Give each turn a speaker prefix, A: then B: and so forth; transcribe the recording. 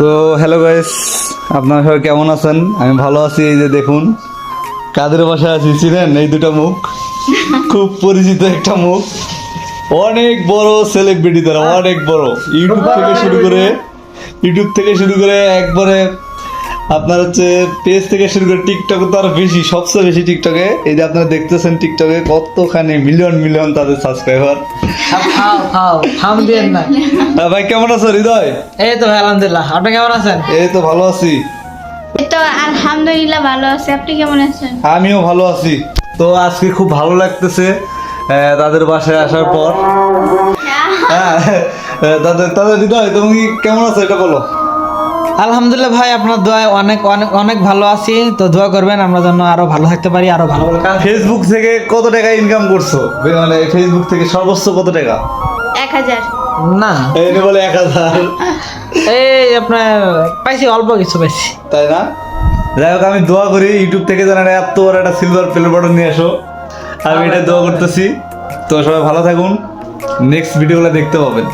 A: তো hello guys, আপনারা সবাই কেমন আছেন? আমি ভালো আছি। এই যে দেখুন কাদের বাসায় আছি, চিনেন? এই দুটো মুখ, খুব পরিচিত একটা মুখ, অনেক বড় সেলিব্রিটি, তারা অনেক বড়। ইউটিউব থেকে শুরু করে একবারে আপনার হচ্ছে পেজ থেকে শুরু করে টিকটকে তো আরো বেশি, সবচেয়ে বেশি টিকটকে। এই যে আপনারা দেখতেছেন টিকটকে কতখানি মিলিয়ন মিলিয়ন তাদের সাবস্ক্রাইবার। ভাই কেমন আছো হৃদয়?
B: এই তো ভাই আলহামদুলিল্লাহ, আপনি কেমন আছেন?
A: এই তো ভালো আছি।
C: তো আলহামদুলিল্লাহ ভালো আছি, আপনি কেমন আছেন?
A: আমিও ভালো আছি। তো আজকে খুব ভালো লাগতেছে তাদের বাসায় আসার পর। হ্যাঁ, তাদের তাদের হৃদয়, তুমি কেমন আছো এটা বলো।
B: আলহামদুলিল্লাহ ভাই, আপনার দোয়ায় অনেক অনেক অনেক ভালো আছি। তো দোয়া করবেন আমরা যেন আরো ভালো থাকতে পারি, আরো ভালো ভালো কাজ।
A: ফেসবুক থেকে কত টাকা ইনকাম করছো? মানে ফেসবুক থেকে সর্বোচ্চ কত টাকা?
C: 1000।
B: না,
A: এই বলে 1000।
B: এই আপনার পাইছি, অল্প কিছু পাইছি।
A: তাই না? যাই হোক, আমি দোয়া করি ইউটিউব থেকে যেন এত বড় একটা সিলভার প্লে বাটন নিয়ে আসো। আমি এটা দোয়া করতেছি। তো সবাই ভালো থাকুন, নেক্সট ভিডিওগুলো দেখতে পাবেন।